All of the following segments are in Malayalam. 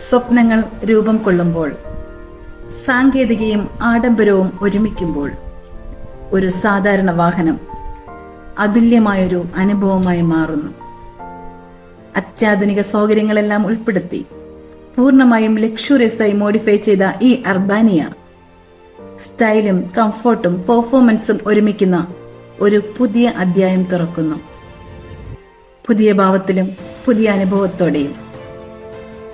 സ്വപ്നങ്ങൾ രൂപം കൊള്ളുമ്പോൾ, സാങ്കേതികയും ആഡംബരവും ഒരുമിക്കുമ്പോൾ, ഒരു സാധാരണ വാഹനം അതുല്യമായൊരു അനുഭവമായി മാറുന്നു. അത്യാധുനിക സൗകര്യങ്ങളെല്ലാം ഉൾപ്പെടുത്തി പൂർണ്ണമായും ലക്ഷറിയസായി മോഡിഫൈ ചെയ്ത ഈ അർബാനിയ സ്റ്റൈലും കംഫോർട്ടും പെർഫോമൻസും ഒരുമിക്കുന്ന ഒരു പുതിയ അധ്യായം തുറക്കുന്നു. പുതിയ ഭാവത്തിലും പുതിയ അനുഭവത്തോടെയും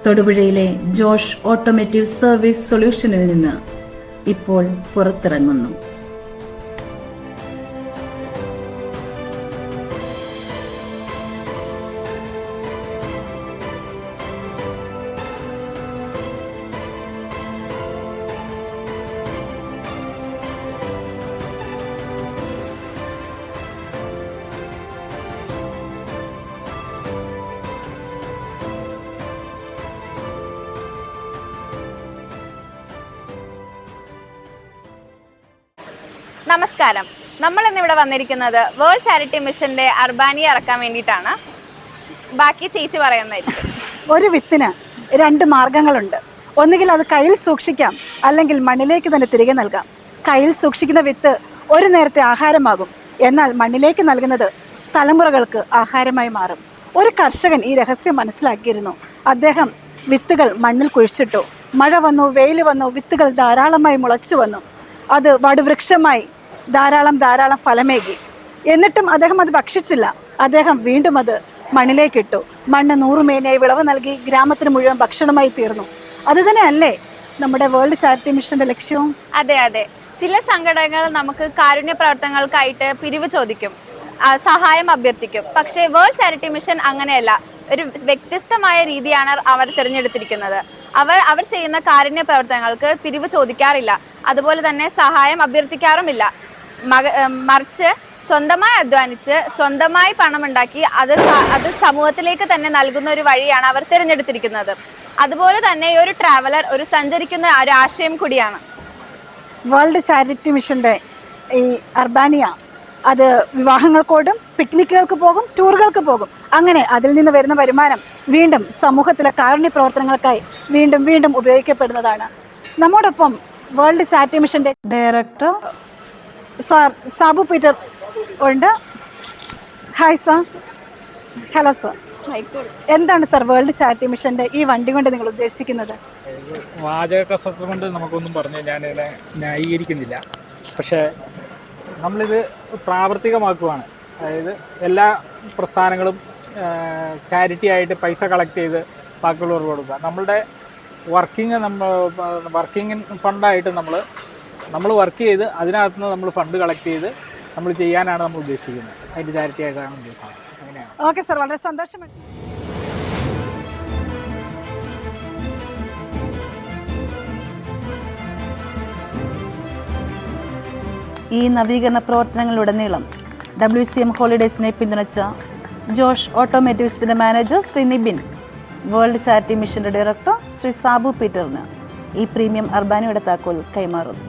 തൊടുപുഴയിലെ ജോഷ് ഓട്ടോമോട്ടീവ് സർവീസ് സൊല്യൂഷനിൽ നിന്ന് ഇപ്പോൾ പുറത്തിറങ്ങുന്നു. നമസ്കാരം. നമ്മൾ ഇന്നിവിടെ വന്നിരിക്കുന്നത് വേൾഡ് ചാരിറ്റി മിഷന്റെ അർബാനിയ ഇറക്കാൻ വേണ്ടിയിട്ടാണ്. ബാക്കി ചേച്ചി പറയുന്നതായിരിക്കും. ഒരു വിത്തിന് 2 മാർഗങ്ങളുണ്ട്. ഒന്നുകിൽ അത് കയ്യിൽ സൂക്ഷിക്കാം, അല്ലെങ്കിൽ മണ്ണിലേക്ക് തന്നെ തിരികെ നൽകാം. കയ്യിൽ സൂക്ഷിക്കുന്ന വിത്ത് ഒരു നേരത്തെ ആഹാരമാകും, എന്നാൽ മണ്ണിലേക്ക് നൽകുന്നത് തലമുറകൾക്ക് ആഹാരമായി മാറും. ഒരു കർഷകൻ ഈ രഹസ്യം മനസ്സിലാക്കിയിരുന്നു. അദ്ദേഹം വിത്തുകൾ മണ്ണിൽ കുഴിച്ചിട്ടു. മഴ വന്നു, വെയിൽ വന്നു, വിത്തുകൾ ധാരാളമായി മുളച്ചു വന്നു. അത് വടുവൃക്ഷമായി ധാരാളം ഫലമേകി. എന്നിട്ടും അദ്ദേഹം അത് ഭക്ഷിച്ചില്ല. അദ്ദേഹം വീണ്ടും അത് മണ്ണിലേക്കിട്ടു. മണ്ണ് 100 മേനിയായി വിളവ് നൽകി ഗ്രാമത്തിന് മുഴുവൻ ഭക്ഷണമായി തീർന്നു. അത് തന്നെയല്ലേ നമ്മുടെ വേൾഡ് ചാരിറ്റി മിഷന്റെ ലക്ഷ്യവും? അതെ അതെ. ചില സംഘടനകൾ നമുക്ക് കാരുണ്യ പ്രവർത്തനങ്ങൾക്കായിട്ട് പിരിവ് ചോദിക്കും, സഹായം അഭ്യർത്ഥിക്കും. പക്ഷേ വേൾഡ് ചാരിറ്റി മിഷൻ അങ്ങനെയല്ല. ഒരു വ്യത്യസ്തമായ രീതിയാണ് അവർ തിരഞ്ഞെടുത്തിരിക്കുന്നത്. അവർ ചെയ്യുന്ന കാരുണ്യ പ്രവർത്തനങ്ങൾക്ക് പിരിവ് ചോദിക്കാറില്ല, അതുപോലെ തന്നെ സഹായം അഭ്യർത്ഥിക്കാറുമില്ല. മറിച്ച് സ്വന്തമായി അധ്വാനിച്ച് സ്വന്തമായി പണമുണ്ടാക്കി അത് സമൂഹത്തിലേക്ക് തന്നെ നൽകുന്ന ഒരു വഴിയാണ് അവർ തിരഞ്ഞെടുത്തിരിക്കുന്നത്. അതുപോലെ തന്നെ ഒരു ട്രാവലർ ഒരു സഞ്ചരിക്കുന്ന ഒരു ആശയം കൂടിയാണ് വേൾഡ് ചാരിറ്റി മിഷന്റെ ഈ അർബാനിയ. അത് വിവാഹങ്ങൾക്കോടും പിക്നിക്കുകൾക്ക് പോകും, ടൂറുകൾക്ക് പോകും. അങ്ങനെ അതിൽ നിന്ന് വരുന്ന വരുമാനം വീണ്ടും സമൂഹത്തിലെ കാരുണ്യ പ്രവർത്തനങ്ങൾക്കായി വീണ്ടും ഉപയോഗിക്കപ്പെടുന്നതാണ്. നമ്മോടൊപ്പം വേൾഡ് ചാരിറ്റി മിഷന്റെ ഡയറക്ടർ സാർ സാബു പീറ്റർ ഉണ്ട്. Hi sir. Hello sir. എന്താണ് സാർ വേൾഡ് ചാരിറ്റി മിഷന്റെ ഈ വണ്ടി കൊണ്ട് നിങ്ങൾ ഉദ്ദേശിക്കുന്നത്? വാചക കസർത്ത് കൊണ്ട് നമുക്കൊന്നും പറഞ്ഞ് ഞാനിതിനെ ന്യായീകരിക്കുന്നില്ല. പക്ഷേ നമ്മളിത് പ്രാവർത്തികമാക്കുകയാണ്. അതായത് എല്ലാ പ്രസ്ഥാനങ്ങളും ചാരിറ്റി ആയിട്ട് പൈസ കളക്ട് ചെയ്ത് ബാക്കിയുള്ളവർക്ക് കൊടുക്കുക. നമ്മളുടെ വർക്കിംഗ് ഫണ്ടായിട്ട് നമ്മൾ വർക്ക് ചെയ്ത് അതിനകത്ത് നിന്ന് നമ്മൾ ഫണ്ട് കളക്ട് ചെയ്ത് നമ്മൾ ചെയ്യാനാണ് നമ്മൾ ഉദ്ദേശിക്കുന്നത്. അതിൻ്റെ ചാരിറ്റി ആയിട്ടാണ് ഉദ്ദേശിക്കുന്നത്. അങ്ങനെയാണ്. ഓക്കെ സാർ, വളരെ സന്തോഷമുണ്ട്. ഈ നവീകരണ പ്രവർത്തനങ്ങളിലുടനീളം WCM ഹോളിഡേയ്സിനെ പിന്തുണച്ച ജോഷ് ഓട്ടോമോട്ടീവ്സിന്റെ manager Shri Nibin, world charity മിഷന്റെ ഡയറക്ടർ ശ്രീ സാബു പീറ്ററിന് ഈ പ്രീമിയം അർബാനിയുടെ താക്കോൽ കൈമാറുന്നു.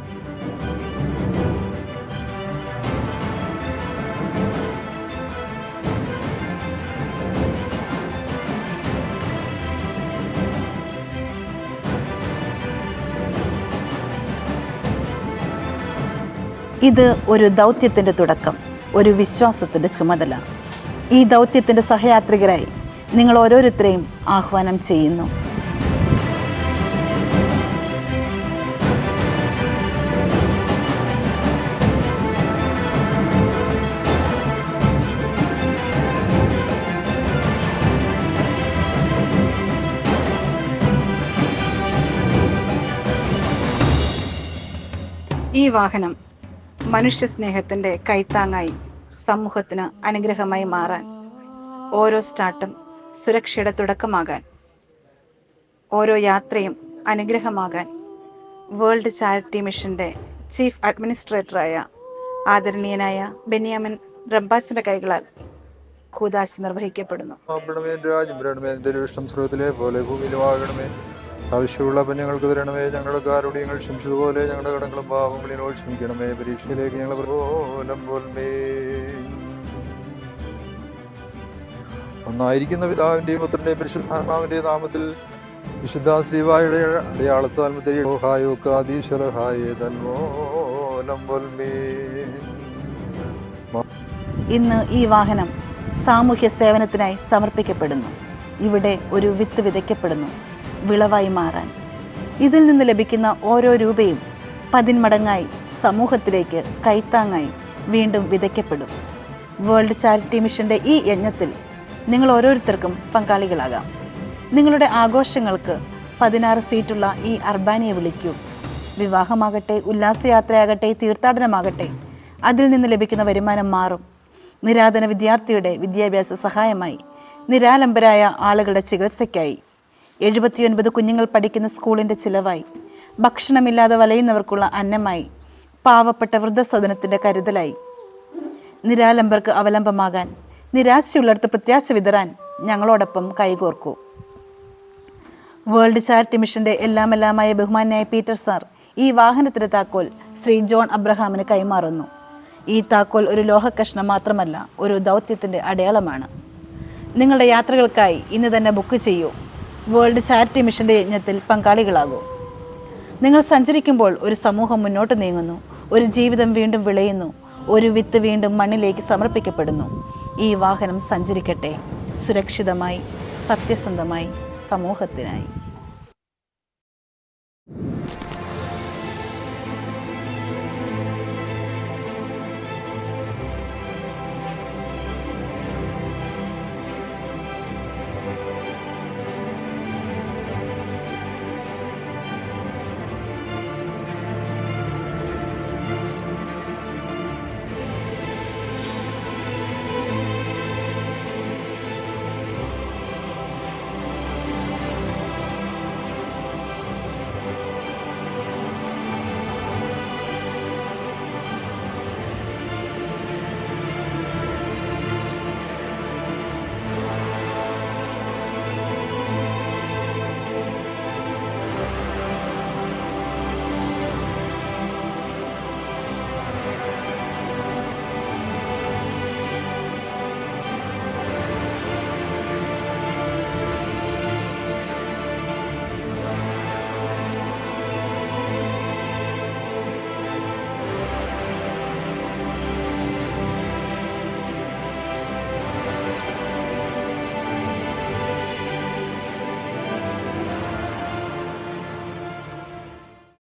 ഇത് ഒരു ദൗത്യത്തിൻ്റെ തുടക്കം, ഒരു വിശ്വാസത്തിൻ്റെ ചുമതല. ഈ ദൗത്യത്തിൻ്റെ സഹയാത്രികരായി നിങ്ങൾ ഓരോരുത്തരെയും ആഹ്വാനം ചെയ്യുന്നു. ഈ വാഹനം മനുഷ്യ സ്നേഹത്തിൻ്റെ കൈത്താങ്ങായി സമൂഹത്തിന് അനുഗ്രഹമായി മാറാൻ, ഓരോ സ്റ്റാർട്ടും സുരക്ഷയുടെ തുടക്കമാകാൻ, ഓരോ യാത്രയും അനുഗ്രഹമാകാൻ വേൾഡ് ചാരിറ്റി മിഷന്റെ ചീഫ് അഡ്മിനിസ്ട്രേറ്ററായ ആദരണീയനായ ബെന്യാമിൻ റബ്ബാസിന്റെ കൈകളാൽ കൂദാശ നിർവഹിക്കപ്പെടുന്നു. ആവശ്യമുള്ള ഞങ്ങൾക്ക് തരണമേ. ഞങ്ങളുടെ കാരുണ്യങ്ങൾ ക്ഷമിച്ചതുപോലെ ഞങ്ങളുടെ കടങ്ങളും പാപങ്ങളിനോട് ക്ഷമിക്കണമേ. പരീക്ഷയിലേക്ക് ഞങ്ങൾ ഒന്നായിരിക്കുന്ന പിതാവിന്റെയും പുത്രന്റെയും പരിശുദ്ധാത്മാവിന്റെയും നാമത്തിൽ വിശുദ്ധ ശ്രീവായുടെ അടയാളത്താൽ തന്മൂലം ഇന്ന് ഈ വാഹനം സാമൂഹ്യ സേവനത്തിനായി സമർപ്പിക്കപ്പെടുന്നു. ഇവിടെ ഒരു വിത്ത് വിതയ്ക്കപ്പെടുന്നു വിളവായി മാറാൻ. ഇതിൽ നിന്ന് ലഭിക്കുന്ന ഓരോ രൂപയും 10 മടങ്ങായി സമൂഹത്തിലേക്ക് കൈത്താങ്ങായി വീണ്ടും വിതയ്ക്കപ്പെടും. വേൾഡ് ചാരിറ്റി മിഷൻ്റെ ഈ യജ്ഞത്തിൽ നിങ്ങൾ ഓരോരുത്തർക്കും പങ്കാളികളാകാം. നിങ്ങളുടെ ആഘോഷങ്ങൾക്ക് 16 സീറ്റുള്ള ഈ അർബാനിയെ വിളിക്കൂ. വിവാഹമാകട്ടെ, ഉല്ലാസയാത്രയാകട്ടെ, തീർത്ഥാടനമാകട്ടെ, അതിൽ നിന്ന് ലഭിക്കുന്ന വരുമാനം മാറും. നിരാധന വിദ്യാർത്ഥിയുടെ വിദ്യാഭ്യാസ സഹായമായി, നിരാലംബരായ ആളുകളുടെ ചികിത്സയ്ക്കായി, 79 കുഞ്ഞുങ്ങൾ പഠിക്കുന്ന സ്കൂളിൻ്റെ ചിലവായി, ഭക്ഷണമില്ലാതെ വലയുന്നവർക്കുള്ള അന്നമായി, പാവപ്പെട്ട വൃദ്ധസദനത്തിൻ്റെ കരുതലായി. നിരാലംബർക്ക് അവലംബമാകാൻ, നിരാശയുള്ളിടത്ത് പ്രത്യാശ വിതറാൻ ഞങ്ങളോടൊപ്പം കൈകോർക്കൂ. വേൾഡ് ചാരിറ്റി മിഷൻ്റെ എല്ലാമെല്ലാമായ ബഹുമാന്യായ പീറ്റർ സാർ ഈ വാഹനത്തിൻ്റെ താക്കോൽ ശ്രീ ജോൺ അബ്രഹാമിന് കൈമാറുന്നു. ഈ താക്കോൽ ഒരു ലോഹക്കഷ്ണം മാത്രമല്ല, ഒരു ദൗത്യത്തിൻ്റെ അടയാളമാണ്. നിങ്ങളുടെ യാത്രകൾക്കായി ഇന്ന് തന്നെ ബുക്ക് ചെയ്യൂ. വേൾഡ് ചാരിറ്റി മിഷൻ്റെ യജ്ഞത്തിൽ പങ്കാളികളാകൂ. നിങ്ങൾ സഞ്ചരിക്കുമ്പോൾ ഒരു സമൂഹം മുന്നോട്ട് നീങ്ങുന്നു, ഒരു ജീവിതം വീണ്ടും വിളയുന്നു, ഒരു വിത്ത് വീണ്ടും മണ്ണിലേക്ക് സമർപ്പിക്കപ്പെടുന്നു. ഈ വാഹനം സഞ്ചരിക്കട്ടെ സുരക്ഷിതമായി, സത്യസന്ധമായി, സമൂഹത്തിനായി.